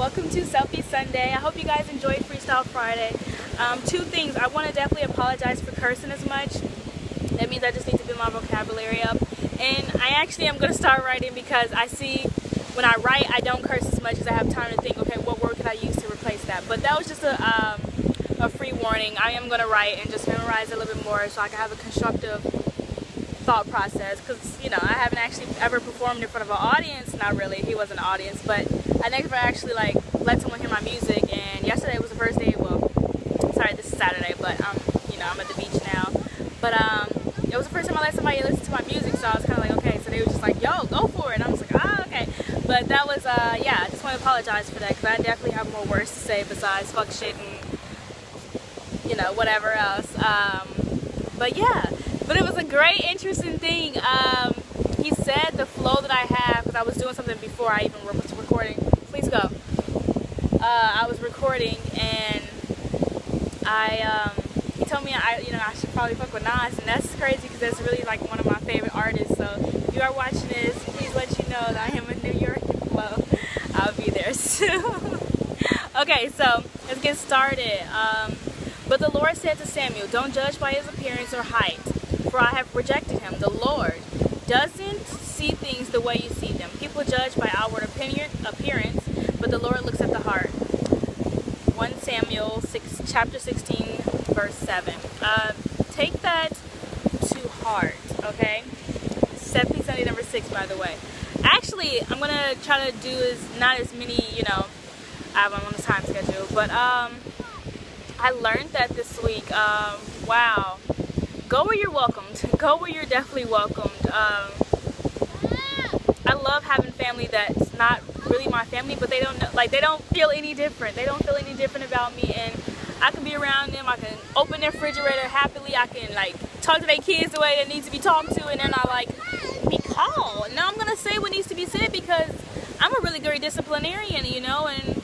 welcome to Selfie Sunday. I hope you guys enjoyed Freestyle Friday. Two things. I want to definitely apologize for cursing as much. That means I just need to build my vocabulary up. And I actually am going to start writing because I see when I write, I don't curse as much because I have time to think, okay, what word could I use to replace that? But that was just a free warning. I am going to write and just memorize a little bit more so I can have a constructive thought process, because you know, I haven't actually ever performed in front of an audience. Not really, he wasn't an audience, but I never actually like let someone hear my music. And yesterday was the first day, well, sorry, this is Saturday, but you know, I'm at the beach now, but it was the first time I let somebody listen to my music, so I was kind of like, okay. So they were just like, yo, go for it, and I was like, ah, okay. But that was yeah, I just want to apologize for that, because I definitely have more words to say besides fuck shit and you know, whatever else. But yeah, but it was a great, interesting thing. He said the flow that I have, because I was doing something before I even was recording. Please go. I was recording, and he told me you know, I should probably fuck with Nas, and that's crazy because that's really like one of my favorite artists. So if you are watching this, please let you know that I am in New York and flow. I'll be there soon. Okay, so let's get started. But the Lord said to Samuel, "Don't judge by his appearance or height, for I have rejected him." The Lord doesn't see things the way you see them. People judge by outward appearance, but the Lord looks at the heart. 1 Samuel chapter 16, verse 7. Take that to heart, okay? Selfie Sunday number 6, by the way. Actually, I'm going to try to do not as many, you know, I have them on the time schedule, but I learned that this week. Wow. Go where you're welcomed. Go where you're definitely welcomed. I love having family that's not really my family, but they don't know, like, they don't feel any different. They don't feel any different about me, and I can be around them. I can open their refrigerator happily. I can like talk to their kids the way they need to be talked to, and then I like be calm. Now I'm gonna say what needs to be said because I'm a really great disciplinarian, you know, and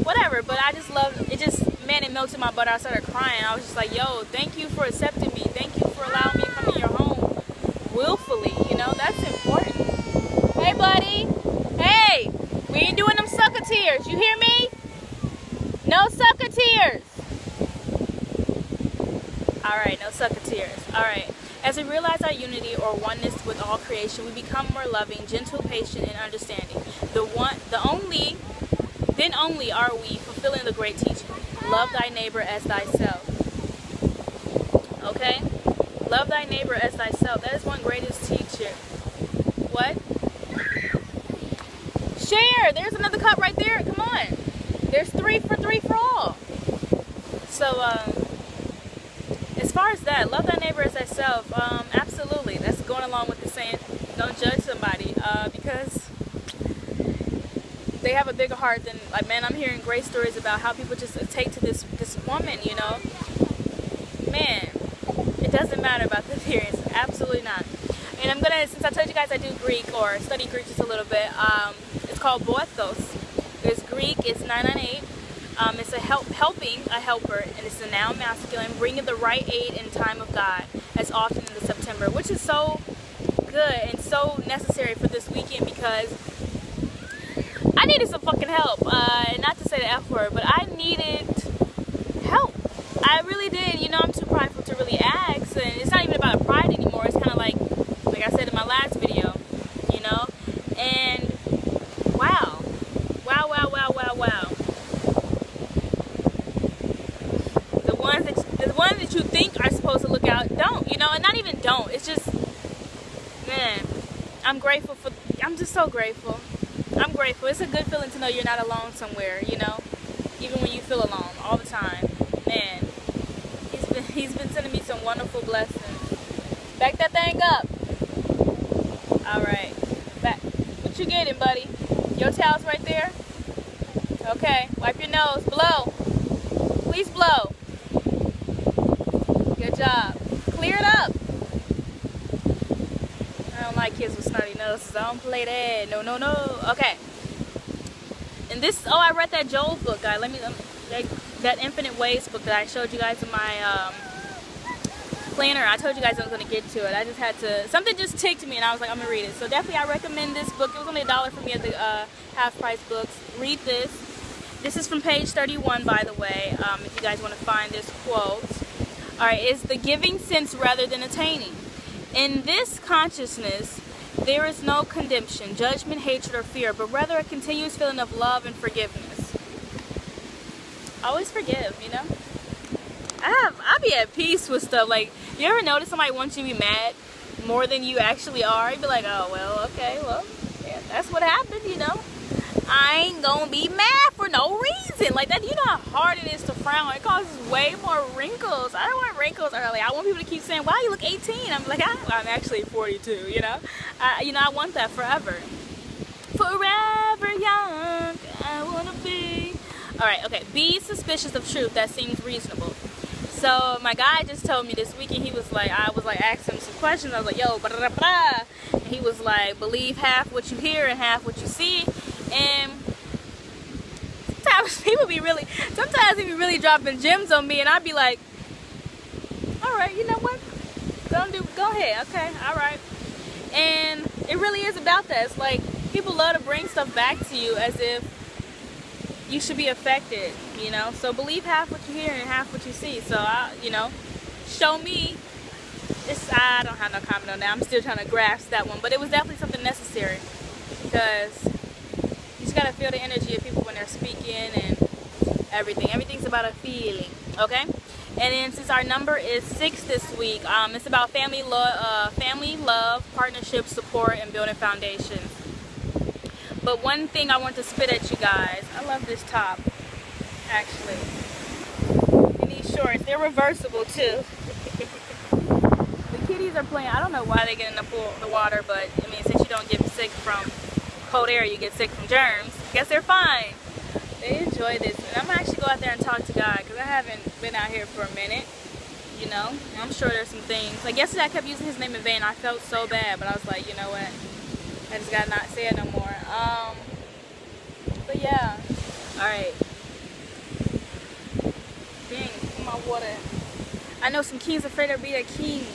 whatever. But I just love it. Just, man, it melted my butter. I started crying. I was just like, yo, thank you for accepting me. Thank you for allowing me to come in your home willfully. You know, that's important. Hey, buddy. Hey, we ain't doing them sucker tears. You hear me? No sucker tears. All right, no sucker tears. All right. As we realize our unity or oneness with all creation, we become more loving, gentle, patient, and understanding. Then only are we fulfilling the great teaching. Love thy neighbor as thyself. Okay? Love thy neighbor as thyself. That is one greatest teacher. What? Share! There's another cup right there. Come on. There's 3 for all. So, as far as that, love thy neighbor as thyself, absolutely. That's going along with the saying, don't judge somebody, because they have a bigger heart than, like, man, I'm hearing great stories about how people just take to this woman, you know. Man, it doesn't matter about the appearance. Absolutely not. And I'm gonna, since I told you guys I do Greek, or study Greek just a little bit, it's called boethos. There's Greek, it's 998. It's a helping, a helper, and it's a noun masculine, bringing the right aid in time of God, as often in the September, which is so good and so necessary for this weekend, because I needed some fucking help. Not to say the F word, but I needed help. I really did. You know, I'm too prideful to really ask, and it's not even about pride anymore. It's kind of like I said in my last video, you know, and wow. The ones that you think are supposed to look out don't, you know, and not even don't. It's just, man, I'm grateful for. I'm just so grateful. I'm grateful. It's a good feeling to know you're not alone somewhere, you know, even when you feel alone all the time. Man, he's been sending me some wonderful blessings. Back that thing up. All right, back. What you getting, buddy? Your towel's right there. Okay, wipe your nose. Blow. Please blow. Good job. Clear it up. I don't like kids with snotty noses. I don't play that. No, no, no. Okay. And this, oh, I read that Joel book, guys. That Infinite Ways book that I showed you guys in my planner. I told you guys I was going to get to it. I just had to, something just ticked me and I was like, I'm going to read it. So definitely I recommend this book. It was only $1 for me at the half price books. Read this. This is from page 31, by the way, if you guys want to find this quote. Alright, it's the giving sense rather than attaining. In this consciousness, there is no condemnation, judgment, hatred, or fear, but rather a continuous feeling of love and forgiveness. Always forgive, you know? I be at peace with stuff. Like, you ever notice somebody wants you to be mad more than you actually are? You'd be like, oh, well, okay, well, yeah, that's what happened, you know? I ain't gonna be mad for no reason. Like that, you know how hard it is to frown. It causes way more wrinkles. I don't want wrinkles early. I want people to keep saying, wow, you look 18. I'm like, I'm actually 42, you know? I want that forever. Forever young, I wanna be. Alright, okay. Be suspicious of truth that seems reasonable. So my guy just told me this weekend, he was like, I was like asking him some questions. I was like, yo, blah, blah, blah. And he was like, believe half what you hear and half what you see. And sometimes he be really dropping gems on me, and I'd be like, all right, you know what? Go ahead, okay, all right. And it really is about that. It's like people love to bring stuff back to you as if you should be affected, you know. So believe half what you hear and half what you see. So you know, show me. I don't have no comment on that. I'm still trying to grasp that one, but it was definitely something necessary because you just gotta feel the energy of people when they're speaking and everything. Everything's about a feeling, okay? And then since our number is 6 this week, it's about family love, partnership, support, and building foundations. But one thing I want to spit at you guys, I love this top, actually. And these shorts, they're reversible too. The kitties are playing. I don't know why they get in the water, but I mean, since you don't get sick from cold air, you get sick from germs. I guess they're fine. They enjoy this. And I'm gonna actually go out there and talk to God because I haven't been out here for a minute. You know, and I'm sure there's some things. Like yesterday I kept using his name in vain. I felt so bad, but I was like, you know what? I just gotta not say it no more. But yeah. Alright. Dang, my water. I know some kings afraid to be a king.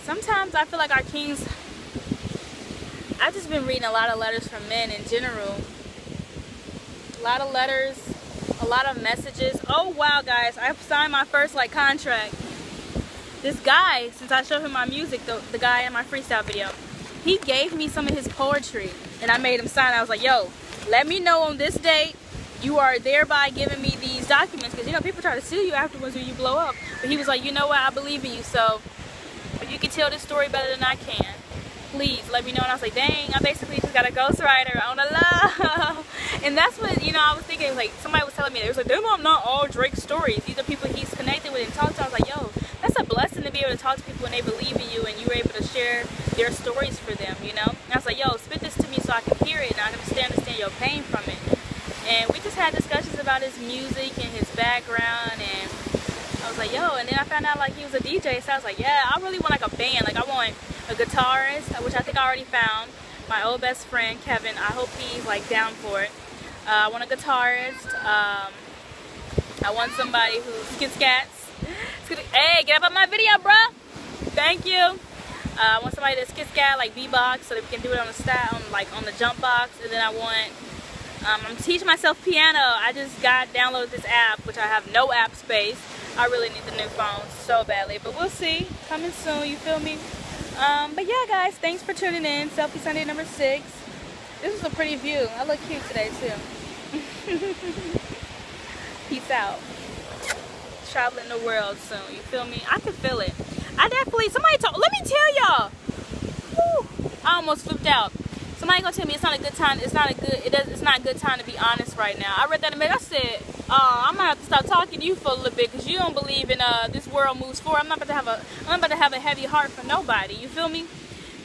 Sometimes I feel like our kings, I've just been reading a lot of letters from men in general. A lot of letters, a lot of messages. Oh wow, guys, I've signed my first contract. This guy, since I showed him my music, the guy in my freestyle video, he gave me some of his poetry and I made him sign. I was like, yo, let me know on this date you are thereby giving me these documents, because you know people try to sue you afterwards when you blow up. But he was like, you know what, I believe in you, so if you can tell this story better than I can, please let me know. And I was like, dang, I basically just got a ghostwriter on the love. And that's what, you know, I was thinking, like, somebody was telling me, they was like, them are not all Drake's stories. These are people he's connected with and talked to. I was like, yo, that's a blessing to be able to talk to people and they believe in you and you were able to share their stories for them, you know. And I was like, yo, spit this to me so I can hear it and I can understand your pain from it. And we just had discussions about his music and his background, and I was like, yo, and then I found out he was a DJ, so I was like, yeah, I really want a band. I want a guitarist, which I think I already found. My old best friend, Kevin, I hope he's down for it. I want a guitarist. I want somebody who skits cats. Hey, get up on my video, bruh. Thank you. I want somebody that skits cat, beatbox, so that we can do it on the on the jump box. And then I want, I'm teaching myself piano. I just downloaded this app, which I have no app space. I really need the new phone so badly, but we'll see. Coming soon, you feel me? But yeah, guys, thanks for tuning in. Selfie Sunday number 6. This is a pretty view. I look cute today too. Peace out. Traveling the world soon. You feel me? I can feel it. I definitely. Somebody told. Let me tell y'all. I almost flipped out. Somebody gonna tell me it's not a good time. It's not a good time to be honest right now. I read that in a minute. I said, I'm gonna have to stop talking to you for a little bit because you don't believe in this world moves forward. I'm not about to have a heavy heart for nobody. You feel me?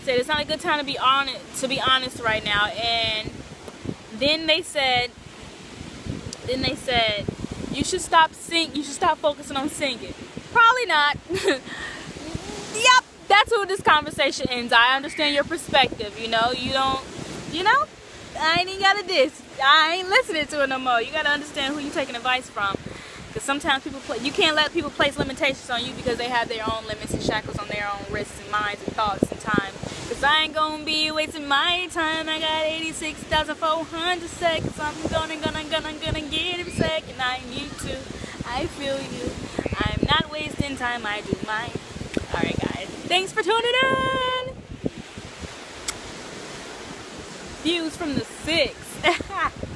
Said it's not a good time to be honest right now. And then they said you should stop focusing on singing. Probably not. Yep. That's who this conversation ends. I understand your perspective, you know. I ain't even got to diss. I ain't listening to it no more. You got to understand who you taking advice from. Because sometimes you can't let people place limitations on you because they have their own limits and shackles on their own wrists and minds and thoughts and time. Cause I ain't gonna be wasting my time. I got 86,400 seconds. I'm gonna get every second I need to. I feel you. I'm not wasting time, I do mine. Alright guys, thanks for tuning in. Views from the 6.